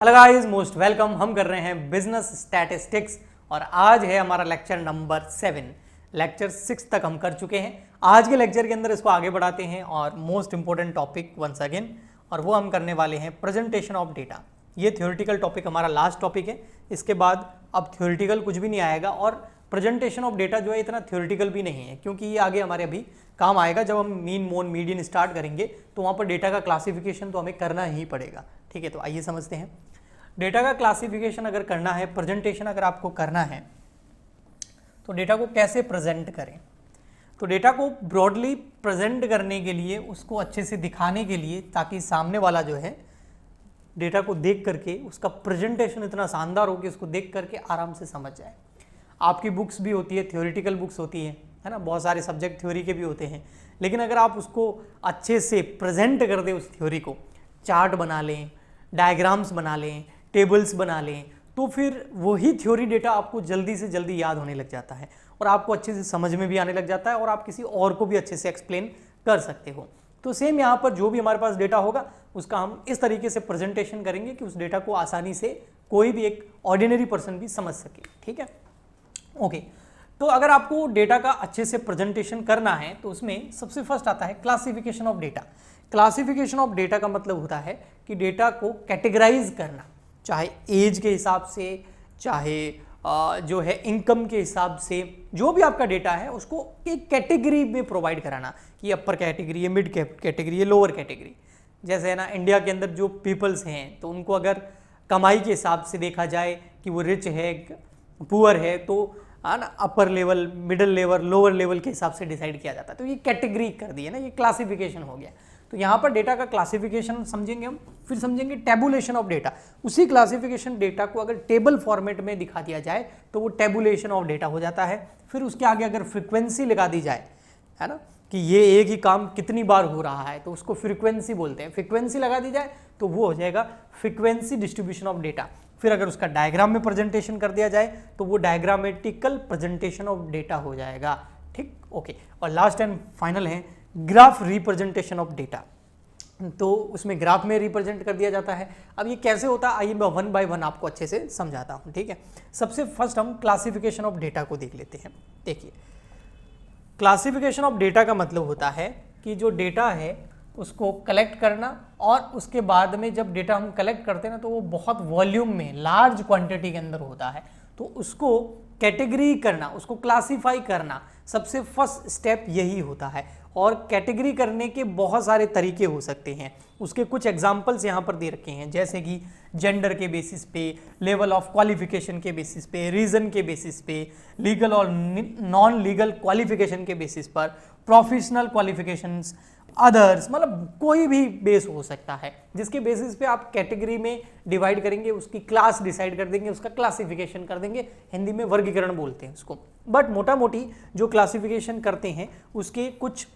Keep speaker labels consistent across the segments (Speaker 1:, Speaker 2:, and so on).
Speaker 1: Hello guys, most welcome. हम कर रहे हैं बिजनेस स्टैटिस्टिक्स और आज है हमारा लेक्चर नंबर 7। लेक्चर 6 तक हम कर चुके हैं। आज के लेक्चर के अंदर इसको आगे बढ़ाते हैं और most important topic once again, और वो हम करने वाले हैं प्रेजेंटेशन ऑफ डेटा। ये थ्योरेटिकल टॉपिक हमारा लास्ट टॉपिक है। इसके बाद अब थ्योरेटिकल कुछ भी नहीं आएगा और प्रेजेंटेशन ऑफ डेटा जो है इतना थ्योरेटिकल भी नहीं है, क्योंकि ये आगे हमारे अभी काम आएगा। जब हम मीन मोन मीडियन स्टार्ट करेंगे तो वहाँ पर डेटा का क्लासिफिकेशन तो हमें करना ही पड़ेगा। ठीक है, तो आइए समझते हैं। डेटा का क्लासिफिकेशन अगर करना है, प्रेजेंटेशन अगर आपको करना है, तो डेटा को कैसे प्रेजेंट करें। तो डेटा को ब्रॉडली प्रेजेंट करने के लिए, उसको अच्छे से दिखाने के लिए, ताकि सामने वाला जो है डेटा को देख करके उसका प्रेजेंटेशन इतना शानदार हो कि उसको देख करके आराम से समझ जाए। आपकी बुक्स भी होती है, थ्योरेटिकल बुक्स होती है ना, बहुत सारे सब्जेक्ट थ्योरी के भी होते हैं, लेकिन अगर आप उसको अच्छे से प्रेजेंट कर दें, उस थ्योरी को चार्ट बना लें, डायग्राम्स बना लें, टेबल्स बना लें, तो फिर वही थ्योरी डेटा आपको जल्दी से जल्दी याद होने लग जाता है और आपको अच्छे से समझ में भी आने लग जाता है और आप किसी और को भी अच्छे से एक्सप्लेन कर सकते हो। तो सेम यहाँ पर जो भी हमारे पास डेटा होगा उसका हम इस तरीके से प्रेजेंटेशन करेंगे कि उस डेटा को आसानी से कोई भी एक ऑर्डिनरी पर्सन भी समझ सके। ठीक है, ओके। तो अगर आपको डेटा का अच्छे से प्रेजेंटेशन करना है तो उसमें सबसे फर्स्ट आता है classification of data. Classification of data का मतलब होता है कि डेटा को कैटेगराइज करना, चाहे एज के हिसाब से, चाहे जो है इनकम के हिसाब से, जो भी आपका डेटा है उसको एक कैटेगरी में प्रोवाइड कराना कि ये अपर कैटेगरी है, मिड कैटेगरी है, लोअर कैटेगरी। जैसे है ना, इंडिया के अंदर जो पीपल्स हैं तो उनको अगर कमाई के हिसाब से देखा जाए कि वो रिच है, पुअर है, तो ना upper level, middle level, lower level के हिसाब से डिसाइड किया जाता है। तो ये कैटेगरी कर दी है ना, ये क्लासिफिकेशन हो गया। तो यहाँ पर डेटा का क्लासिफिकेशन समझेंगे हम, फिर समझेंगे टेबुलेशन ऑफ डेटा। उसी क्लासिफिकेशन डेटा को अगर टेबल फॉर्मेट में दिखा दिया जाए तो वो टेबुलेशन ऑफ डेटा हो जाता है। फिर उसके आगे अगर फ्रीक्वेंसी लगा दी जाए, है ना, कि ये एक ही काम कितनी बार हो रहा है, तो उसको फ्रीक्वेंसी बोलते हैं। फ्रीक्वेंसी लगा दी जाए तो वो हो जाएगा फ्रीक्वेंसी डिस्ट्रीब्यूशन ऑफ डेटा। फिर अगर उसका डायग्राम में प्रेजेंटेशन कर दिया जाए तो वो डायग्रामेटिकल प्रेजेंटेशन ऑफ डेटा हो जाएगा। ठीक, ओके। और लास्ट एंड फाइनल है ग्राफ रिप्रेजेंटेशन ऑफ डेटा। तो उसमें ग्राफ में रिप्रेजेंट कर दिया जाता है। अब ये कैसे होता है, आइए मैं वन बाय वन आपको अच्छे से समझाता हूँ। ठीक है, सबसे फर्स्ट हम क्लासिफिकेशन ऑफ डेटा को देख लेते हैं। देखिए, क्लासिफिकेशन ऑफ डेटा का मतलब होता है कि जो डेटा है उसको कलेक्ट करना, और उसके बाद में जब डेटा हम कलेक्ट करते हैं ना तो वो बहुत वॉल्यूम में, लार्ज क्वांटिटी के अंदर होता है, तो उसको कैटेगरी करना, उसको क्लासिफाई करना, सबसे फर्स्ट स्टेप यही होता है। और कैटेगरी करने के बहुत सारे तरीके हो सकते हैं। उसके कुछ एग्जांपल्स यहाँ पर दे रखे हैं, जैसे कि जेंडर के बेसिस पे, लेवल ऑफ क्वालिफिकेशन के बेसिस पे, रीजन के बेसिस पे, लीगल और नॉन लीगल क्वालिफिकेशन के बेसिस पर, प्रोफेशनल क्वालिफिकेशंस, अदर्स, मतलब कोई भी बेस हो सकता है जिसके बेसिस पे आप कैटेगरी में डिवाइड करेंगे, उसकी क्लास डिसाइड कर देंगे, उसका क्लासिफिकेशन कर देंगे। हिंदी में वर्गीकरण बोलते हैं उसको। बट मोटा मोटी जो क्लासिफिकेशन करते हैं उसके कुछ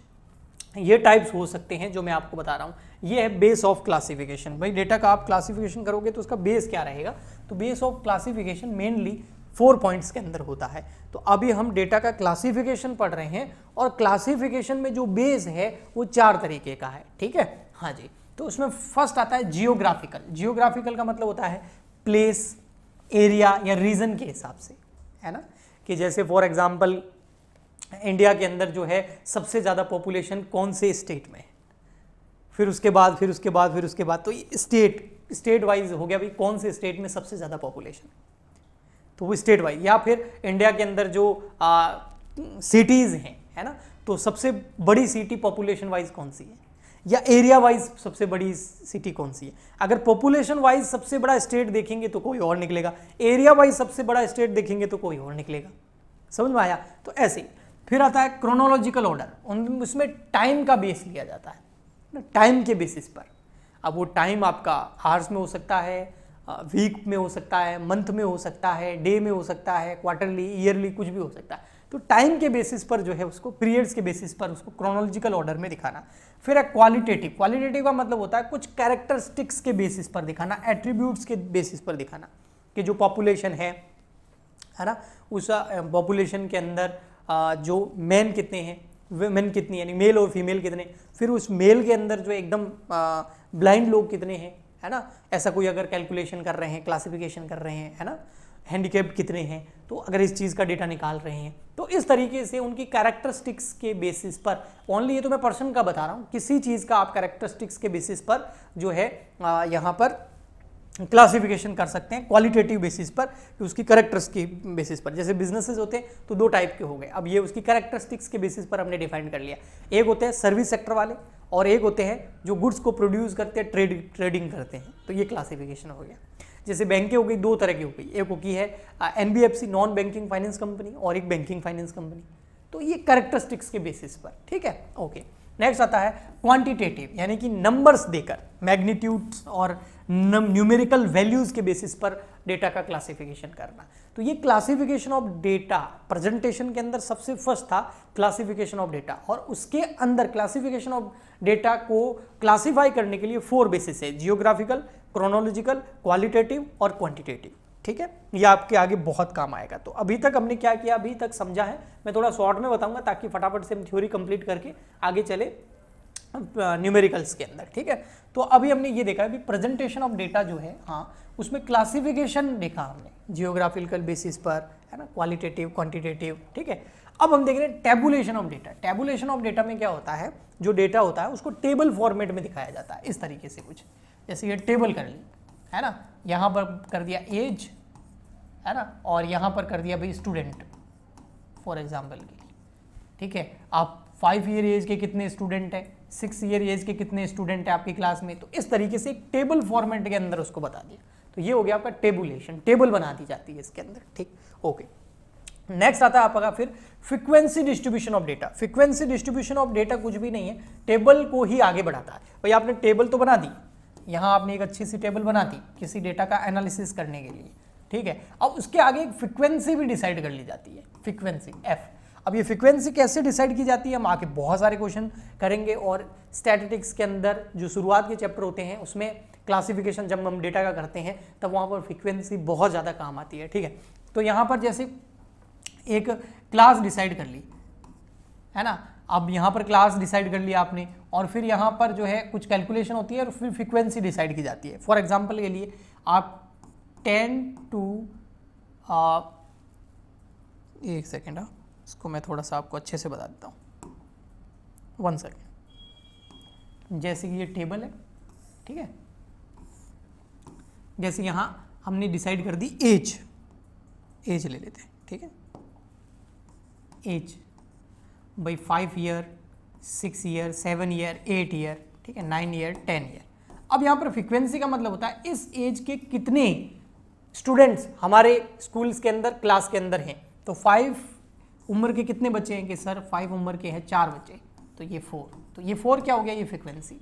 Speaker 1: ये टाइप्स हो सकते हैं जो मैं आपको बता रहा हूँ। ये है बेस ऑफ क्लासिफिकेशन। भाई डेटा का आप क्लासिफिकेशन करोगे तो उसका बेस क्या रहेगा, तो base of classification mainly 4 points के अंदर होता है। तो अभी हम डेटा का क्लासिफिकेशन पढ़ रहे हैं और क्लासिफिकेशन में जो बेस है वो 4 तरीके का है। ठीक है, हाँ जी। तो उसमें फर्स्ट आता है जियोग्राफिकल। जियोग्राफिकल का मतलब होता है प्लेस, एरिया या रीजन के हिसाब से, है ना, कि जैसे फॉर एग्जाम्पल इंडिया के अंदर जो है सबसे ज़्यादा पॉपुलेशन कौन से स्टेट में है, फिर उसके बाद तो स्टेट वाइज हो गया, भाई कौन से स्टेट में सबसे ज़्यादा पॉपुलेशन, तो वो स्टेट वाइज। या फिर इंडिया के अंदर जो सिटीज़ हैं, है ना, तो सबसे बड़ी सिटी पॉपुलेशन वाइज कौन सी है, या एरिया वाइज सबसे बड़ी सिटी कौन सी है। अगर पॉपुलेशन वाइज सबसे बड़ा स्टेट देखेंगे तो कोई और निकलेगा, एरिया वाइज सबसे बड़ा स्टेट देखेंगे तो कोई और निकलेगा। समझ में आया? तो ऐसे ही फिर आता है क्रोनोलॉजिकल ऑर्डर। उसमें टाइम का बेस लिया जाता है ना, टाइम के बेसिस पर। अब वो टाइम आपका आवर्स में हो सकता है, वीक में हो सकता है, मंथ में हो सकता है, डे में हो सकता है, क्वार्टरली, ईयरली, कुछ भी हो सकता है। तो टाइम के बेसिस पर जो है उसको, पीरियड्स के बेसिस पर उसको क्रोनोलॉजिकल ऑर्डर में दिखाना। फिर है क्वालिटेटिव। क्वालिटेटिव का मतलब होता है कुछ कैरेक्टरिस्टिक्स के बेसिस पर दिखाना, एट्रीब्यूट्स के बेसिस पर दिखाना, कि जो पॉपुलेशन है ना, उस पॉपुलेशन के अंदर जो मैन कितने हैं, वुमेन कितनी, यानी मेल और फीमेल कितने, फिर उस मेल के अंदर जो एकदम ब्लाइंड लोग कितने हैं, है ना। ऐसा कोई अगर कैलकुलेशन कर रहे हैं, क्लासिफिकेशन कर रहे हैं, है ना, हैंडीकैप कितने हैं, तो अगर इस चीज़ का डेटा निकाल रहे हैं तो इस तरीके से उनकी कैरेक्टरिस्टिक्स के बेसिस पर, ओनली ये तो मैं पर्सन का बता रहा हूँ, किसी चीज़ का आप कैरेक्टरिस्टिक्स के बेसिस पर जो है यहाँ पर क्लासिफिकेशन कर सकते हैं, क्वालिटेटिव बेसिस पर, कि उसकी कैरेक्टर्स के बेसिस पर। जैसे बिजनेसेस होते हैं तो दो टाइप के हो गए, अब ये उसकी कैरेक्टरिस्टिक्स के बेसिस पर हमने डिफाइन कर लिया। एक होते हैं सर्विस सेक्टर वाले और एक होते हैं जो गुड्स को प्रोड्यूस करते हैं, ट्रेडिंग करते हैं, तो ये क्लासिफिकेशन हो गया। जैसे बैंकें हो गई, दो तरह की हो गई, एक होती है NBFC non banking finance company और एक बैंकिंग फाइनेंस कंपनी, तो ये कैरेक्टरिस्टिक्स के बेसिस पर, ठीक है, ओके। नेक्स्ट आता है क्वांटिटेटिव, यानी कि नंबर्स देकर, मैग्नीट्यूड्स और न्यूमेरिकल वैल्यूज के बेसिस पर डेटा का क्लासिफिकेशन करना। तो ये क्लासिफिकेशन ऑफ डेटा प्रेजेंटेशन के अंदर सबसे फर्स्ट था, क्लासिफिकेशन ऑफ डेटा, और उसके अंदर क्लासिफिकेशन ऑफ डेटा को क्लासिफाई करने के लिए 4 बेसिस है, जियोग्राफिकल, क्रोनोलॉजिकल, क्वालिटेटिव और क्वांटिटेटिव, ठीक है। ये आपके आगे बहुत काम आएगा। तो अभी तक हमने क्या किया, अभी तक समझा है, मैं थोड़ा शॉर्ट में बताऊंगा ताकि फटाफट से हम थ्योरी कंप्लीट करके आगे चले न्यूमेरिकल्स के अंदर, ठीक है। तो अभी हमने ये देखा है प्रेजेंटेशन ऑफ डेटा जो है, हाँ, उसमें क्लासिफिकेशन देखा हमने, जियोग्राफिकल बेसिस पर, है ना, क्वालिटेटिव, क्वांटिटेटिव, ठीक है। अब हम देख रहे हैं tabulation of data. Tabulation of data में क्या होता है, जो डेटा होता है उसको टेबल फॉर्मेट में दिखाया जाता है, इस तरीके से कुछ, जैसे ये टेबल कर ली, है ना, यहाँ पर कर दिया एज, है ना, और यहाँ पर कर दिया भाई स्टूडेंट फॉर एग्जाम्पल के लिए, ठीक है। आप 5 ईयर एज के कितने स्टूडेंट हैं, 6 ईयर एज के कितने स्टूडेंट हैं आपकी क्लास में, तो इस तरीके से एक टेबल फॉर्मेट के अंदर उसको बता दिया। तो ये हो गया आपका टेबुलेशन, टेबल बना दी जाती है इसके अंदर, ठीक, ओके। नेक्स्ट आता है आपका फिर frequency distribution of data. Frequency distribution of data कुछ भी नहीं है, टेबल को ही आगे बढ़ाता है। भाई आपने टेबल तो बना दी, यहाँ आपने एक अच्छी सी टेबल बना दी किसी डेटा का एनालिसिस करने के लिए, ठीक है। अब उसके आगे एक फ्रीक्वेंसी भी डिसाइड कर ली जाती है, फ्रीक्वेंसी एफ। अब ये फ्रीक्वेंसी कैसे डिसाइड की जाती है, हम आके बहुत सारे क्वेश्चन करेंगे, और स्टैटिस्टिक्स के अंदर जो शुरुआत के चैप्टर होते हैं उसमें क्लासिफिकेशन जब हम डेटा का करते हैं तब वहाँ पर फ्रीक्वेंसी बहुत ज़्यादा काम आती है, ठीक है। तो यहाँ पर जैसे एक क्लास डिसाइड कर ली, है ना, अब यहाँ पर क्लास डिसाइड कर लिया आपने, और फिर यहाँ पर जो है कुछ कैलकुलेशन होती है और फिर फ्रीक्वेंसी डिसाइड की जाती है। फॉर एग्जांपल के लिए आप 10 to एक सेकेंड, इसको मैं थोड़ा सा आपको अच्छे से बता देता हूँ, 1 सेकेंड। जैसे कि ये टेबल है, ठीक है, जैसे यहाँ हमने डिसाइड कर दी एज ले लेते हैं, ठीक है, एज भाई 5 ईयर, 6 ईयर, 7 ईयर, 8 ईयर, ठीक है, 9 ईयर, 10 ईयर। अब यहाँ पर फ्रीक्वेंसी का मतलब होता है इस एज के कितने स्टूडेंट्स हमारे स्कूल्स के अंदर, क्लास के अंदर हैं। तो 5 उम्र के कितने बच्चे हैं कि सर 5 उम्र के हैं 4 बच्चे, तो ये 4, तो ये 4 क्या हो गया, ये फ्रीक्वेंसी।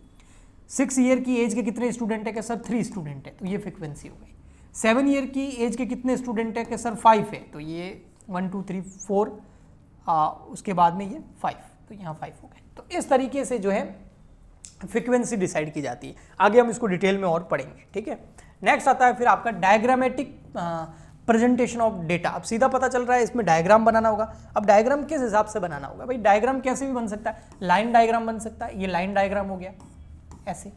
Speaker 1: 6 ईयर की एज के कितने स्टूडेंट है कि सर 3 स्टूडेंट है, तो ये फ्रीक्वेंसी हो गई। 7 ईयर की एज के कितने स्टूडेंट है कि सर 5 है, तो ये 1 2 3 4, उसके बाद में ये 5, तो यहाँ 5 हो गए। तो इस तरीके से जो है फ्रीक्वेंसी डिसाइड की जाती है। आगे हम इसको डिटेल में और पढ़ेंगे, ठीक है। नेक्स्ट आता है फिर आपका डायग्रामेटिक प्रेजेंटेशन ऑफ डेटा। अब सीधा पता चल रहा है इसमें डायग्राम बनाना होगा। अब डायग्राम किस हिसाब से बनाना होगा, भाई डायग्राम कैसे भी बन सकता है, लाइन डायग्राम बन सकता है, ये लाइन डायग्राम हो गया ऐसे,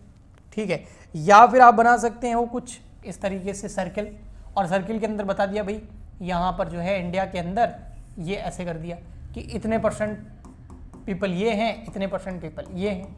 Speaker 1: ठीक है, या फिर आप बना सकते हैं वो कुछ इस तरीके से सर्किल, और सर्किल के अंदर बता दिया भाई यहाँ पर जो है इंडिया के अंदर ये ऐसे कर दिया कि इतने % पीपल ये हैं, इतने % पीपल ये हैं,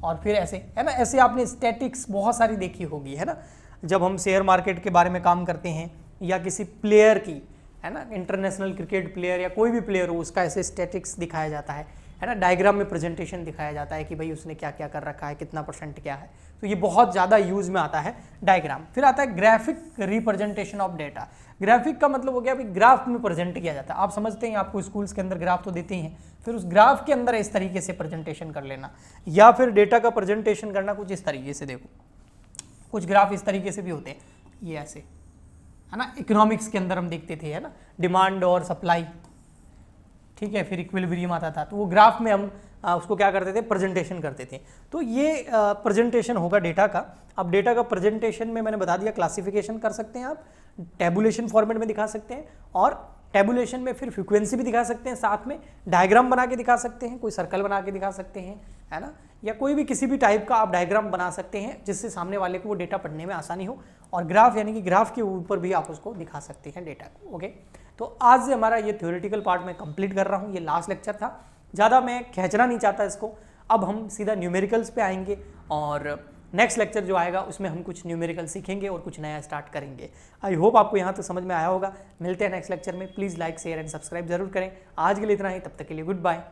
Speaker 1: और फिर ऐसे, है ना। ऐसे आपने स्टैटिक्स बहुत सारी देखी होगी, है ना, जब हम शेयर मार्केट के बारे में काम करते हैं या किसी प्लेयर की, है ना, इंटरनेशनल क्रिकेट प्लेयर या कोई भी प्लेयर हो उसका ऐसे स्टैटिक्स दिखाया जाता है ना, डायग्राम में प्रेजेंटेशन दिखाया जाता है कि भाई उसने क्या क्या कर रखा है, कितना % क्या है। तो ये बहुत ज़्यादा यूज में आता है डायग्राम। फिर आता है graphic representation of data. Graphic का मतलब हो गया भाई ग्राफ में प्रेजेंट किया जाता है। आप समझते हैं, आपको स्कूल्स के अंदर ग्राफ तो देते ही हैं, फिर उस ग्राफ के अंदर इस तरीके से प्रेजेंटेशन कर लेना, या फिर डेटा का प्रेजेंटेशन करना कुछ इस तरीके से। देखो कुछ ग्राफ इस तरीके से भी होते हैं, ये ऐसे, है ना, इकोनॉमिक्स के अंदर हम देखते थे, है ना, डिमांड और सप्लाई, ठीक है, फिर इक्विलिब्रियम आता था, तो वो ग्राफ में हम उसको क्या करते थे, प्रेजेंटेशन करते थे। तो ये प्रेजेंटेशन होगा डेटा का। अब डेटा का प्रेजेंटेशन में मैंने बता दिया, क्लासिफिकेशन कर सकते हैं आप, टेबुलेशन फॉर्मेट में दिखा सकते हैं, और टेबुलेशन में फिर फ्रीक्वेंसी भी दिखा सकते हैं, साथ में डायग्राम बना के दिखा सकते हैं, कोई सर्कल बना के दिखा सकते हैं, है ना, या कोई भी किसी भी टाइप का आप डायग्राम बना सकते हैं जिससे सामने वाले को वो डेटा पढ़ने में आसानी हो। और ग्राफ यानी कि ग्राफ के ऊपर भी आप उसको दिखा सकते हैं डेटा को। ओके, तो आज से हमारा ये थ्योरेटिकल पार्ट मैं कंप्लीट कर रहा हूँ, ये लास्ट लेक्चर था, ज़्यादा मैं खींचना नहीं चाहता इसको। अब हम सीधा न्यूमेरिकल्स पे आएंगे और नेक्स्ट लेक्चर जो आएगा उसमें हम कुछ न्यूमेरिकल सीखेंगे और कुछ नया स्टार्ट करेंगे। आई होप आपको यहाँ तक समझ में आया होगा। मिलते हैं नेक्स्ट लेक्चर में। Please like share and subscribe जरूर करें। आज के लिए इतना ही, तब तक के लिए गुड बाय।